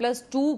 +2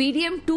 PDM 2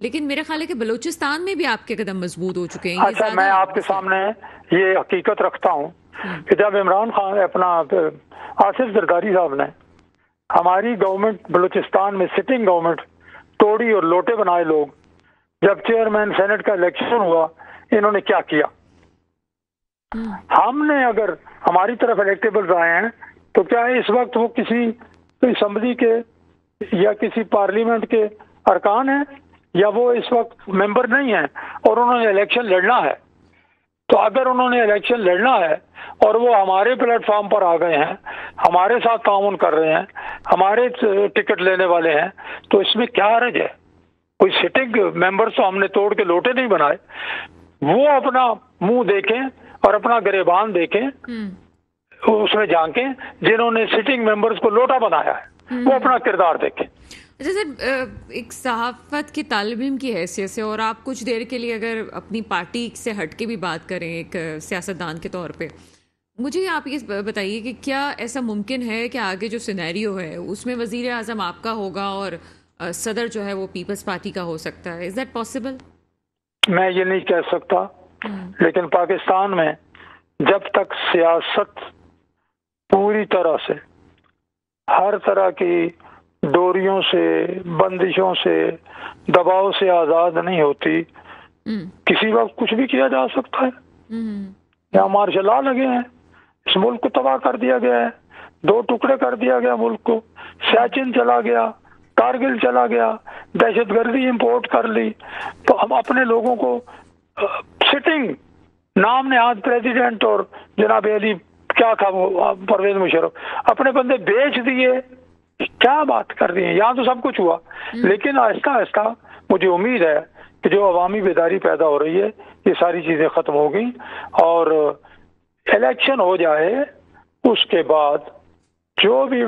لیکن میرا خیال ہے کہ بلوچستان میں بھی آپ کے قدم مضبوط ہو چکے ہیں. اچھا، میں آپ کے سامنے یہ حقیقت رکھتا ہوں کہ جب عمران خان اپنا آصف زرداری صاحب نے ہماری گورنمنٹ بلوچستان میں سٹنگ گورنمنٹ توڑی اور لوٹے بنائے لوگ، جب چیئرمین سینٹ کا الیکشن ہوا انہوں نے کیا کیا؟ ہم نے اگر ہماری طرف الیکٹیبلز آئے ہیں تو کیا اس وقت وہ کسی اسمبلی کے یا کسی پارلیمنٹ کے ارکان ہیں، یا وہ اس وقت ممبر نہیں ہیں اور انہوں نے الیکشن لڑنا ہے؟ تو اگر انہوں نے الیکشن لڑنا ہے اور وہ ہمارے پلیٹ فارم پر آ گئے ہیں، ہمارے ساتھ تعاون کر رہے ہیں، ہمارے ٹکٹ لینے والے ہیں، تو اس میں کیا حرج ہے؟ کوئی سٹنگ ممبرز تو ہم نے توڑ کے لوٹے نہیں بنائے. وہ اپنا منہ دیکھیں اور اپنا گریبان دیکھیں، اس میں جھانکیں جنہوں نے سٹنگ ممبرز کو لوٹا بنایا ہے، وہ اپنا کردار دیکھیں. اچھا سر، ایک صحافت کی طالب علم کی حیثیت سے، اور آپ کچھ دیر کے لیے اگر اپنی پارٹی سے ہٹ کے بھی بات کریں ایک سیاستدان کے طور پہ، مجھے آپ یہ بتائیے کہ کیا ایسا ممکن ہے کہ آگے جو سینیریو ہے اس میں وزیر اعظم آپ کا ہوگا اور صدر جو ہے وہ پیپلز پارٹی کا ہو سکتا ہے؟ Is that possible? میں یہ نہیں کہہ سکتا، لیکن پاکستان میں جب تک سیاست پوری طرح سے ہر طرح کی ڈوریوں سے، بندشوں سے، دباؤ سے آزاد نہیں ہوتی، کسی وقت کچھ بھی کیا جا سکتا ہے. یہاں مارشل لا لگے ہیں، اس ملک کو تباہ کر دیا گیا ہے، 2 ٹکڑے کر دیا گیا ملک کو، سیاچن چلا گیا، کارگل چلا گیا، دہشت گردی امپورٹ کر لی. تو ہم اپنے لوگوں کو سٹنگ نام نہاد پریزیڈنٹ اور جناب علی کیا تھا وہ پرویز مشرف، اپنے بندے بیچ دیے. کیا بات کر رہی ہیں؟ یہاں تو سب کچھ ہوا، لیکن آہستہ آہستہ مجھے امید ہے کہ جو عوامی بیداری پیدا ہو رہی ہے یہ ساری چیزیں ختم ہو گئی، اور الیکشن ہو جائے اس کے بعد جو بھی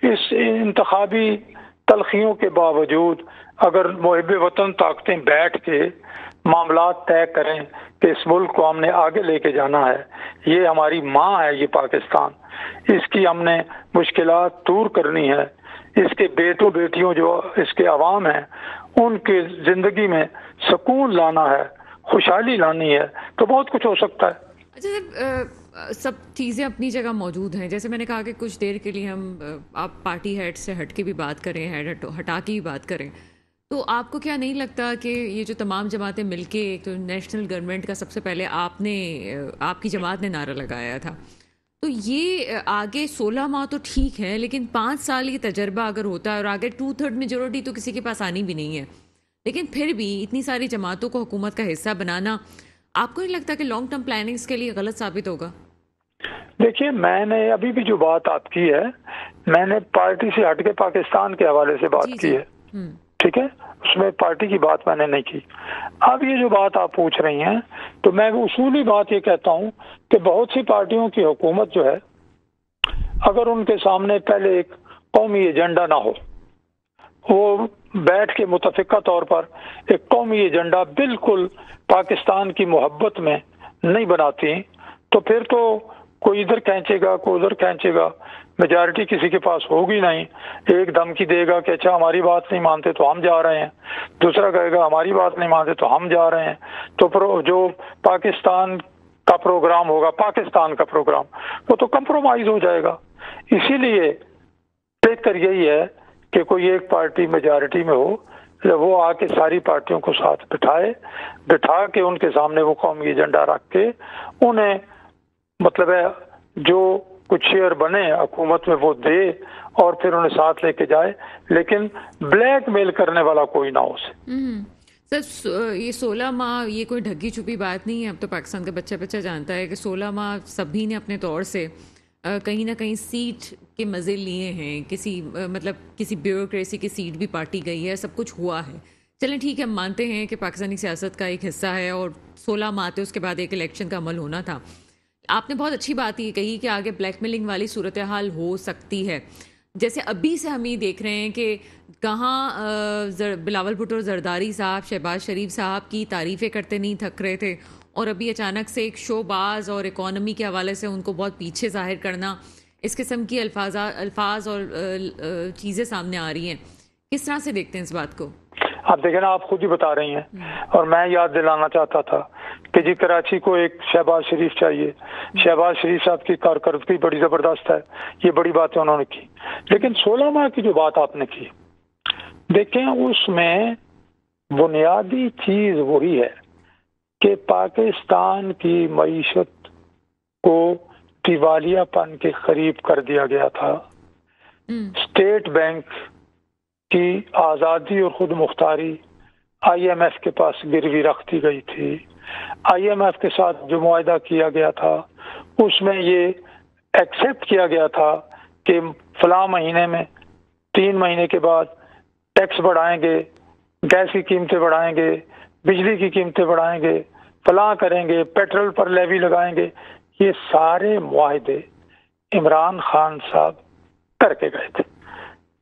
اس انتخابی تلخیوں کے باوجود اگر محب وطن طاقتیں بیٹھ کے معاملات طے کریں کہ اس ملک کو ہم نے آگے لے کے جانا ہے، یہ ہماری ماں ہے یہ پاکستان، اس کی ہم نے مشکلات دور کرنی ہے، اس کے بیٹوں بیٹیوں جو اس کے عوام ہیں ان کے زندگی میں سکون لانا ہے، خوشحالی لانی ہے، تو بہت کچھ ہو سکتا ہے. اچھا، سب چیزیں اپنی جگہ موجود ہیں. جیسے میں نے کہا کہ کچھ دیر کے لیے ہم آپ پارٹی ہیڈ سے ہٹ کے بھی بات کریں، ہیڈ ہٹا کے بھی بات کریں، تو آپ کو کیا نہیں لگتا کہ یہ جو تمام جماعتیں مل کے ایک تو نیشنل گورنمنٹ کا سب سے پہلے آپ کی جماعت نے نعرہ لگایا تھا، تو یہ آگے 16 ماہ تو ٹھیک ہے، لیکن 5 سال یہ تجربہ اگر ہوتا ہے اور آگے 2/3 میجورٹی تو کسی کے پاس آنی بھی نہیں ہے، لیکن پھر بھی اتنی ساری جماعتوں کو حکومت کا حصہ بنانا آپ کو نہیں لگتا کہ لانگ ٹرم پلاننگز کے لیے غلط ثابت ہوگا؟ دیکھیے، میں نے ابھی بھی جو بات آپ کی ہے، میں نے پارٹی سے ہٹ کے پاکستان کے حوالے سے بات کی ہے، ٹھیک ہے، اس میں پارٹی کی بات میں نے نہیں کی. اب یہ جو بات آپ پوچھ رہی ہیں تو میں اصولی بات یہ کہتا ہوں کہ بہت سی پارٹیوں کی حکومت جو ہے، اگر ان کے سامنے پہلے ایک قومی ایجنڈا نہ ہو، وہ بیٹھ کے متفقہ طور پر ایک قومی ایجنڈا بالکل پاکستان کی محبت میں نہیں بناتی، تو پھر تو کوئی ادھر کھینچے گا کوئی ادھر کھینچے گا، میجارٹی کسی کے پاس ہوگی نہیں. ایک دھمکی دے گا کہ اچھا ہماری بات نہیں مانتے تو ہم جا رہے ہیں، دوسرا کہے گا ہماری بات نہیں مانتے تو ہم جا رہے ہیں. تو جو پاکستان کا پروگرام ہوگا، پاکستان کا پروگرام، وہ تو کمپرومائز ہو جائے گا. اسی لیے بہتر یہی ہے کہ کوئی ایک پارٹی میجارٹی میں ہو، وہ آ کے ساری پارٹیوں کو ساتھ بٹھا کے ان کے سامنے وہ قومی ایجنڈا رکھ کے انہیں مطلب ہے جو کچھ شیئر بنے حکومت میں وہ دے اور پھر انہیں ساتھ لے کے جائے، لیکن بلیک میل کرنے والا کوئی نہ ہو سے. سر، یہ 16 ماہ یہ کوئی ڈھگی چھپی بات نہیں ہے. اب تو پاکستان کا بچہ جانتا ہے کہ 16 ماہ سبھی نے اپنے طور سے کہیں نہ کہیں سیٹ کے مزے لیے ہیں، کسی بیوروکریسی کی سیٹ بھی پارٹی گئی ہے، سب کچھ ہوا ہے. چلیں ٹھیک ہے، ہم مانتے ہیں کہ پاکستانی سیاست کا ایک حصہ ہے اور 16 ماہ تھے، اس کے بعد ایک الیکشن کا عمل ہونا تھا. آپ نے بہت اچھی بات یہ کہی کہ آگے بلیک میلنگ والی صورتحال ہو سکتی ہے. جیسے ابھی سے ہم یہ دیکھ رہے ہیں کہ کہاں بلاول بھٹو اور زرداری صاحب شہباز شریف صاحب کی تعریفیں کرتے نہیں تھک رہے تھے، اور ابھی اچانک سے ایک شو باز اور اکانومی کے حوالے سے ان کو بہت پیچھے ظاہر کرنا، اس قسم کی الفاظ اور چیزیں سامنے آ رہی ہیں. کس طرح سے دیکھتے ہیں اس بات کو؟ آپ دیکھیں نا، آپ خود ہی بتا رہی ہیں، اور میں یاد دلانا چاہتا تھا کہ جی کراچی کو ایک شہباز شریف چاہیے. شہباز شریف صاحب کی کارکردگی بڑی زبردست ہے، یہ بڑی باتیں انہوں نے کی. لیکن 16 ماہ کی جو بات آپ نے کی، دیکھیں اس میں بنیادی چیز وہی ہے کہ پاکستان کی معیشت کو دیوالیہ پن کے قریب کر دیا گیا تھا. اسٹیٹ بینک کی آزادی اور خود مختاری آئی ایم ایف کے پاس گروی رکھ دی گئی تھی. آئی ایم ایف کے ساتھ جو معاہدہ کیا گیا تھا اس میں یہ ایکسیپٹ کیا گیا تھا کہ فلاں مہینے میں 3 مہینے کے بعد ٹیکس بڑھائیں گے، گیس کی قیمتیں بڑھائیں گے، بجلی کی قیمتیں بڑھائیں گے، فلاں کریں گے، پیٹرول پر لیوی لگائیں گے. یہ سارے معاہدے عمران خان صاحب کر کے گئے تھے،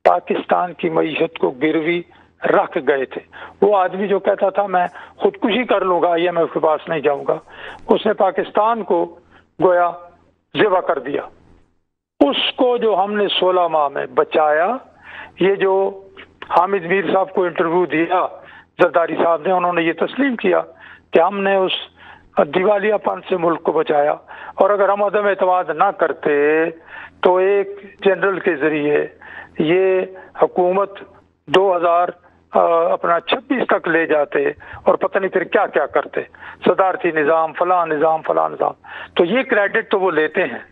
پاکستان کی معیشت کو گروی رکھ گئے تھے. وہ آدمی جو کہتا تھا میں خودکشی کر لوں گا، آئی ایم ایف کے پاس نہیں جاؤں گا، اس نے پاکستان کو گویا ذبح کر دیا. اس کو جو ہم نے 16 ماہ میں بچایا، یہ جو حامد میر صاحب کو انٹرویو دیا زرداری صاحب نے، انہوں نے یہ تسلیم کیا کہ ہم نے اس دیوالیہ پن سے ملک کو بچایا. اور اگر ہم عدم اعتماد نہ کرتے تو ایک جنرل کے ذریعے یہ حکومت 2026 تک لے جاتے اور پتہ نہیں پھر کیا کیا کرتے، صدارتی نظام، فلاں نظام، فلاں نظام. تو یہ کریڈٹ تو وہ لیتے ہیں.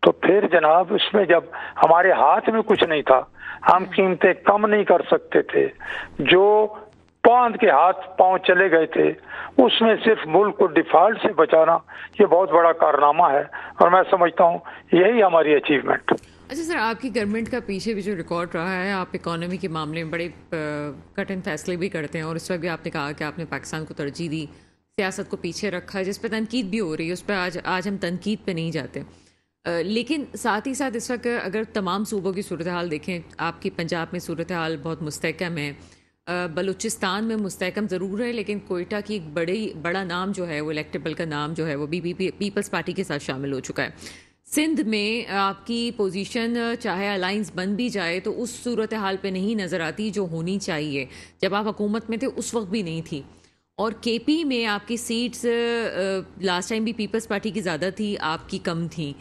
تو پھر جناب اس میں جب ہمارے ہاتھ میں کچھ نہیں تھا، ہم قیمتیں کم نہیں کر سکتے تھے، جو باندھ کے ہاتھ پاؤں چلے گئے تھے، اس میں صرف ملک کو ڈیفالٹ سے بچانا یہ بہت بڑا کارنامہ ہے، اور میں سمجھتا ہوں یہی ہماری اچیومنٹ. اچھا سر، آپ کی گورنمنٹ کا پیچھے بھی جو ریکارڈ رہا ہے، آپ اکانومی کے معاملے میں بڑے کٹن فیصلے بھی کرتے ہیں، اور اس وقت بھی آپ نے کہا کہ آپ نے پاکستان کو ترجیح دی، سیاست کو پیچھے رکھا، جس پہ تنقید بھی ہو رہی ہے، اس پہ آج ہم تنقید پہ نہیں جاتے. لیکن ساتھ ہی ساتھ اس وقت اگر تمام صوبوں کی صورتحال دیکھیں، آپ کی پنجاب میں صورتحال بہت مستحکم ہے، بلوچستان میں مستحکم ضرور ہے، لیکن کوئٹہ کی ایک بڑا نام جو ہے وہ الیکٹیبل کا نام جو ہے وہ پیپلز پارٹی کے ساتھ شامل ہو چکا ہے. سندھ میں آپ کی پوزیشن چاہے الائنس بن بھی جائے تو اس صورتحال پہ نہیں نظر آتی جو ہونی چاہیے. جب آپ حکومت میں تھے اس وقت بھی نہیں تھی. اور کے پی میں آپ کی سیٹس لاسٹ ٹائم بھی پیپلز پارٹی کی زیادہ تھی، آپ کی کم تھیں.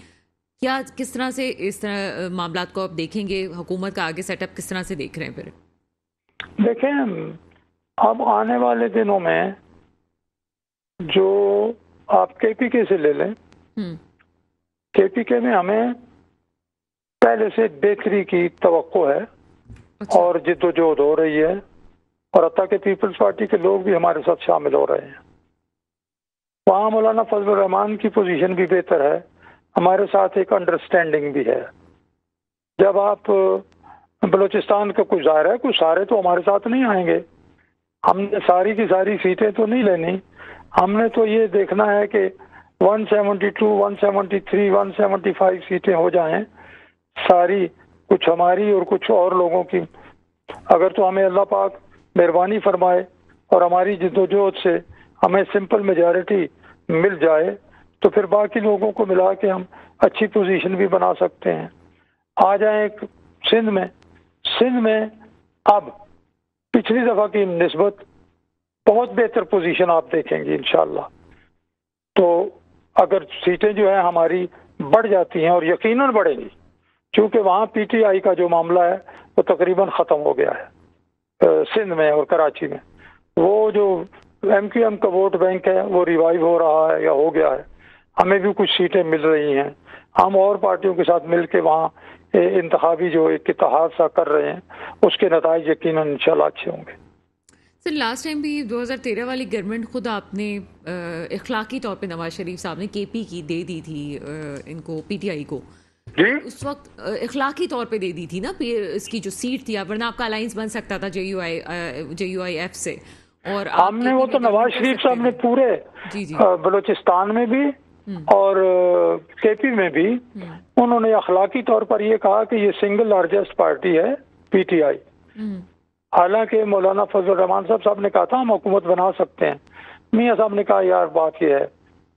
کیا کس طرح سے اس طرح معاملات کو آپ دیکھیں گے؟ حکومت کا آگے سیٹ اپ کس طرح سے دیکھ رہے ہیں؟ پھر دیکھیں، اب آنے والے دنوں میں جو آپ کے پی کے سے لے لیں، کے پی کے میں ہمیں پہلے سے بہتری کی توقع ہے اور جد و جہد ہو رہی ہے، اور حتیٰ کہ پیپلز پارٹی کے لوگ بھی ہمارے ساتھ شامل ہو رہے ہیں. وہاں مولانا فضل الرحمان کی پوزیشن بھی بہتر ہے، ہمارے ساتھ ایک انڈرسٹینڈنگ بھی ہے. جب آپ بلوچستان کا کچھ ظاہر ہے، کچھ سارے تو ہمارے ساتھ نہیں آئیں گے، ہم نے ساری کی ساری سیٹیں تو نہیں لینی. ہم نے تو یہ دیکھنا ہے کہ 172 173 175 سیٹیں ہو جائیں ساری، کچھ ہماری اور کچھ اور لوگوں کی. اگر تو ہمیں اللہ پاک مہربانی فرمائے اور ہماری جدوجہد سے ہمیں سمپل میجارٹی مل جائے تو پھر باقی لوگوں کو ملا کے ہم اچھی پوزیشن بھی بنا سکتے ہیں. آ جائیں سندھ میں اب پچھلی دفعہ کی نسبت بہت بہتر پوزیشن آپ دیکھیں گے انشاءاللہ. تو اگر سیٹیں جو ہیں ہماری بڑھ جاتی ہیں، اور یقیناً بڑھیں گی، کیونکہ وہاں پی ٹی آئی کا جو معاملہ ہے وہ تقریباً ختم ہو گیا ہے سندھ میں اور کراچی میں. وہ جو ایم کیو ایم کا ووٹ بینک ہے وہ ریوائیو ہو رہا ہے یا ہو گیا ہے. ہمیں بھی کچھ سیٹیں مل رہی ہیں، ہم اور پارٹیوں کے ساتھ مل کے وہاں انتخابی جو ایک اتحاد سا کر رہے ہیں، اس کے نتائج یقیناً انشاءاللہ اچھے ہوں گے. سر، لاسٹ ٹائم بھی 2013 والی گورنمنٹ خود آپ نے اخلاقی طور پہ نواز شریف صاحب نے کے پی کی دے دی تھی ان کو، پی ٹی آئی کو. جی اس وقت اخلاقی طور پہ دے دی تھی نا اس کی جو سیٹ تھی، ورنہ آپ کا الائنس بن سکتا تھا جے یو آئی ایف سے. اور ہم نے وہ تو نواز شریف صاحب نے پورے بلوچستان میں بھی اور کے پی میں بھی انہوں نے اخلاقی طور پر یہ کہا کہ یہ سنگل لارجسٹ پارٹی ہے پی ٹی آئی. حالانکہ مولانا فضل الرحمان صاحب نے کہا تھا ہم حکومت بنا سکتے ہیں. میاں صاحب نے کہا یار بات یہ ہے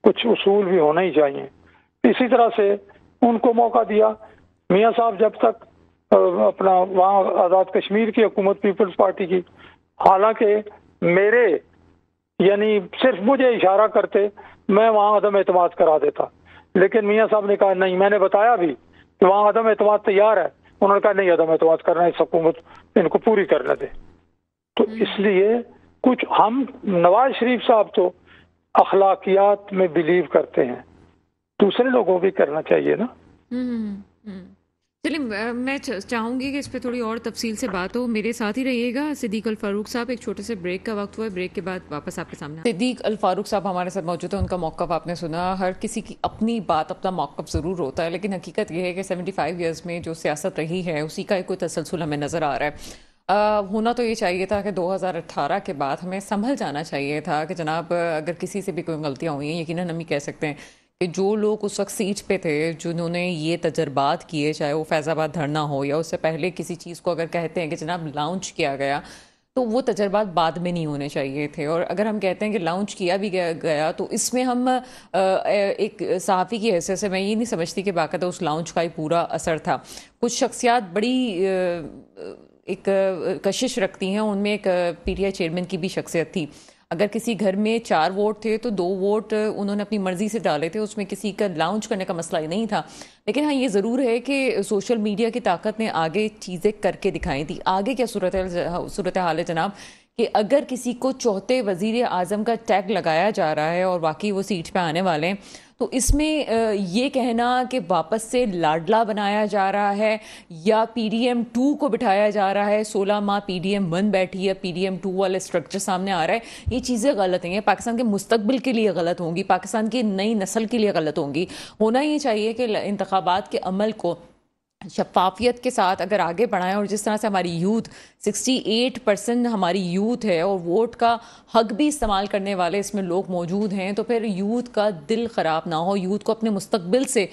کچھ اصول بھی ہونا ہی چاہیے. اسی طرح سے ان کو موقع دیا. میاں صاحب جب تک اپنا وہاں آزاد کشمیر کی حکومت پیپلز پارٹی کی حالانکہ میرے یعنی صرف مجھے اشارہ کرتے میں وہاں عدم اعتماد کرا دیتا، لیکن میاں صاحب نے کہا نہیں، میں نے بتایا بھی کہ وہاں عدم اعتماد تیار ہے، انہوں نے کہا نہیں عدم اعتماد کرنا ہے، اس حکومت ان کو پوری کرنے دے۔ تو اس لیے کچھ ہم نواز شریف صاحب تو اخلاقیات میں بلیو کرتے ہیں، دوسرے لوگوں بھی کرنا چاہیے نا۔ چلیے میں چاہوں گی کہ اس پہ تھوڑی اور تفصیل سے بات ہو، میرے ساتھ ہی رہیے گا۔ صدیق الفاروق صاحب، ایک چھوٹے سے بریک کا وقت ہوا ہے، بریک کے بعد واپس آپ کے سامنے۔ صدیق الفاروق صاحب ہمارے ساتھ موجود ہیں، ان کا موقف آپ نے سنا۔ ہر کسی کی اپنی بات، اپنا موقف ضرور ہوتا ہے، لیکن حقیقت یہ ہے کہ 75 ایئرز میں جو سیاست رہی ہے اسی کا کوئی تسلسل ہمیں نظر آ رہا ہے۔ ہونا تو یہ چاہیے تھا کہ 2018 کے بعد ہمیں سنبھل جانا چاہیے تھا کہ جناب اگر کسی سے بھی کوئی غلطیاں ہوئی ہیں، یقیناً ہم یہ کہہ سکتے ہیں کہ جو لوگ اس وقت سیٹ پہ تھے، جنہوں نے یہ تجربات کیے، چاہے وہ فیض آباد دھرنا ہو یا اس سے پہلے کسی چیز کو اگر کہتے ہیں کہ جناب لانچ کیا گیا، تو وہ تجربات بعد میں نہیں ہونے چاہیے تھے۔ اور اگر ہم کہتے ہیں کہ لانچ کیا بھی گیا تو اس میں ہم ایک صحافی کی حیثیت سے میں یہ نہیں سمجھتی کہ باقاعدہ اس لانچ کا ہی پورا اثر تھا۔ کچھ شخصیات بڑی ایک کشش رکھتی ہیں، ان میں ایک پی ٹی آئی چیئرمین کی بھی شخصیت تھی۔ اگر کسی گھر میں 4 ووٹ تھے تو 2 ووٹ انہوں نے اپنی مرضی سے ڈالے تھے، اس میں کسی کا لانچ کرنے کا مسئلہ ہی نہیں تھا۔ لیکن ہاں یہ ضرور ہے کہ سوشل میڈیا کی طاقت نے آگے چیزیں کر کے دکھائی تھی۔ آگے کیا صورتحال ہے جناب کہ اگر کسی کو چوتھے وزیر اعظم کا ٹیگ لگایا جا رہا ہے اور واقعی وہ سیٹ پہ آنے والے ہیں، تو اس میں یہ کہنا کہ واپس سے لاڈلا بنایا جا رہا ہے یا پی ڈی ایم 2 کو بٹھایا جا رہا ہے، 16 ماہ پی ڈی ایم 1 بیٹھی ہے، پی ڈی ایم 2 والے اسٹرکچر سامنے آ رہا ہے، یہ چیزیں غلط ہیں، یہ پاکستان کے مستقبل کے لیے غلط ہوں گی، پاکستان کی نئی نسل کے لیے غلط ہوں گی۔ ہونا یہ چاہیے کہ انتخابات کے عمل کو شفافیت کے ساتھ اگر آگے بڑھائیں، اور جس طرح سے ہماری یوتھ 68% ہماری یوتھ ہے اور ووٹ کا حق بھی استعمال کرنے والے اس میں لوگ موجود ہیں، تو پھر یوتھ کا دل خراب نہ ہو، یوتھ کو اپنے مستقبل سے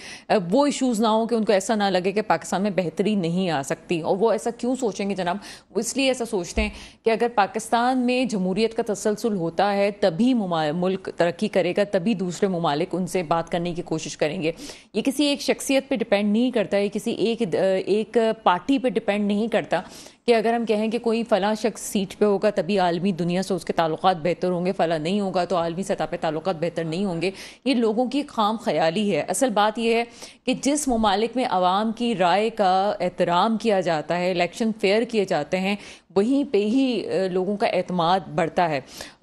وہ ایشوز نہ ہوں کہ ان کو ایسا نہ لگے کہ پاکستان میں بہتری نہیں آ سکتی۔ اور وہ ایسا کیوں سوچیں گے جناب؟ وہ اس لیے ایسا سوچتے ہیں کہ اگر پاکستان میں جمہوریت کا تسلسل ہوتا ہے تبھی ملک ترقی کرے گا، تبھی دوسرے ممالک ان سے بات کرنے کی کوشش کریں گے۔ یہ کسی ایک شخصیت پہ ڈپینڈ نہیں کرتا، یہ کسی ایک پارٹی پہ ڈپینڈ نہیں کرتا کہ اگر ہم کہیں کہ کوئی فلاں شخص سیٹ پہ ہوگا تبھی عالمی دنیا سے اس کے تعلقات بہتر ہوں گے، فلاں نہیں ہوگا تو عالمی سطح پہ تعلقات بہتر نہیں ہوں گے۔ یہ لوگوں کی خام خیالی ہے۔ اصل بات یہ ہے کہ جس ممالک میں عوام کی رائے کا احترام کیا جاتا ہے، الیکشن فیئر کیے جاتے ہیں، وہیں پہ ہی لوگوں کا اعتماد بڑھتا ہے۔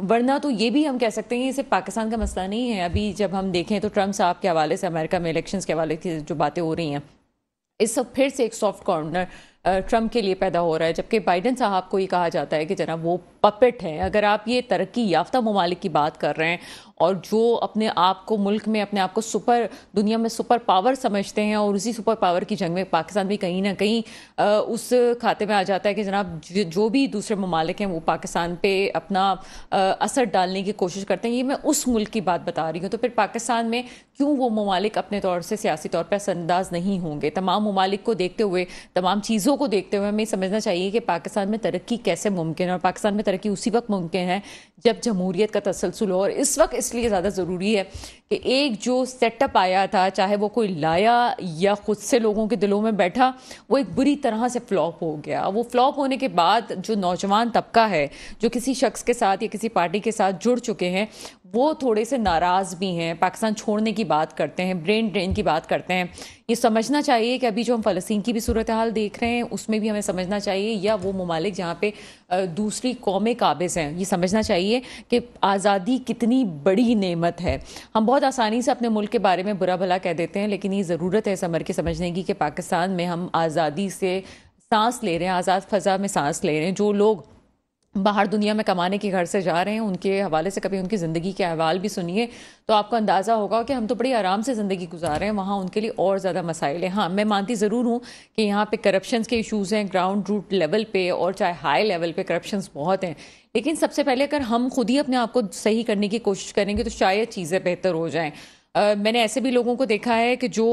ورنہ تو یہ بھی ہم کہہ سکتے ہیں یہ صرف پاکستان کا مسئلہ نہیں ہے۔ ابھی جب ہم دیکھیں تو ٹرمپ صاحب کے حوالے سے امریکہ میں الیکشنز کے حوالے سے جو باتیں ہو رہی ہیں، اس وقت پھر سے ایک سافٹ کارنر ٹرمپ کے لیے پیدا ہو رہا ہے، جبکہ بائیڈن صاحب کو یہ کہا جاتا ہے کہ جناب وہ پپٹ ہیں۔ اگر آپ یہ ترقی یافتہ ممالک کی بات کر رہے ہیں اور جو اپنے آپ کو ملک میں اپنے آپ کو دنیا میں سپر پاور سمجھتے ہیں، اور اسی سپر پاور کی جنگ میں پاکستان بھی کہیں نہ کہیں اس کھاتے میں آ جاتا ہے کہ جناب جو بھی دوسرے ممالک ہیں وہ پاکستان پہ اپنا اثر ڈالنے کی کوشش کرتے ہیں۔ یہ میں اس ملک کی بات بتا رہی ہوں۔ تو پھر پاکستان میں کیوں وہ ممالک اپنے طور سے سیاسی طور پر اثر انداز نہیں ہوں گے؟ تمام ممالک کو دیکھتے ہوئے، تمام چیزوں کو دیکھتے ہوئے ہمیں سمجھنا چاہیے کہ پاکستان میں ترقی کیسے ممکن ہے، اور پاکستان میں ترقی اسی وقت ممکن ہے جب جمہوریت کا تسلسل ہو۔ اور اس وقت اس لیے زیادہ ضروری ہے کہ ایک جو سیٹ اپ آیا تھا، چاہے وہ کوئی لایا یا خود سے لوگوں کے دلوں میں بیٹھا، وہ ایک بری طرح سے فلاپ ہو گیا۔ وہ فلاپ ہونے کے بعد جو نوجوان طبقہ ہے جو کسی شخص کے ساتھ یا کسی پارٹی کے ساتھ جڑ چکے ہیں، وہ تھوڑے سے ناراض بھی ہیں، پاکستان چھوڑنے کی بات کرتے ہیں، برین ڈرین کی بات کرتے ہیں۔ یہ سمجھنا چاہیے کہ ابھی جو ہم فلسطین کی بھی صورتحال دیکھ رہے ہیں اس میں بھی ہمیں سمجھنا چاہیے، یا وہ ممالک جہاں پہ دوسری قومیں قابض ہیں، یہ سمجھنا چاہیے کہ آزادی کتنی بڑی نعمت ہے۔ ہم بہت آسانی سے اپنے ملک کے بارے میں برا بھلا کہہ دیتے ہیں، لیکن یہ ضرورت ہے سمر کے سمجھنے کی کہ پاکستان میں ہم آزادی سے سانس لے رہے ہیں، آزاد فضا میں سانس لے رہے ہیں۔ جو لوگ باہر دنیا میں کمانے کے گھر سے جا رہے ہیں، ان کے حوالے سے کبھی ان کی زندگی کے احوال بھی سنیے تو آپ کو اندازہ ہوگا کہ ہم تو بڑی آرام سے زندگی گزار رہے ہیں، وہاں ان کے لیے اور زیادہ مسائل ہیں۔ ہاں میں مانتی ضرور ہوں کہ یہاں پہ کرپشنز کے ایشوز ہیں گراؤنڈ روٹ لیول پہ، اور چاہے ہائی لیول پہ کرپشنز بہت ہیں، لیکن سب سے پہلے اگر ہم خود ہی اپنے آپ کو صحیح کرنے کی کوشش کریں گے تو شاید چیزیں بہتر ہو جائیں۔ میں نے ایسے بھی لوگوں کو دیکھا ہے کہ جو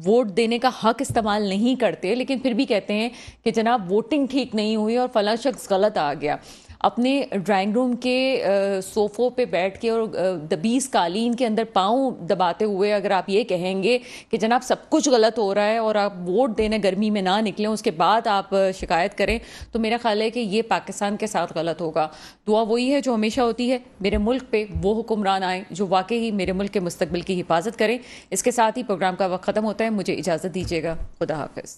ووٹ دینے کا حق استعمال نہیں کرتے لیکن پھر بھی کہتے ہیں کہ جناب ووٹنگ ٹھیک نہیں ہوئی اور فلاں شخص غلط آ گیا۔ اپنے ڈرائنگ روم کے صوفوں پہ بیٹھ کے اور دبیز قالین کے اندر پاؤں دباتے ہوئے اگر آپ یہ کہیں گے کہ جناب سب کچھ غلط ہو رہا ہے اور آپ ووٹ دینے گرمی میں نہ نکلیں، اس کے بعد آپ شکایت کریں، تو میرا خیال ہے کہ یہ پاکستان کے ساتھ غلط ہوگا. دعا وہی ہے جو ہمیشہ ہوتی ہے، میرے ملک پہ وہ حکمران آئیں جو واقعی میرے ملک کے مستقبل کی حفاظت کریں. اس کے ساتھ ہی پروگرام کا وقت ختم ہوتا ہے. مجھے اجازت دیجیے گا. خدا حافظ.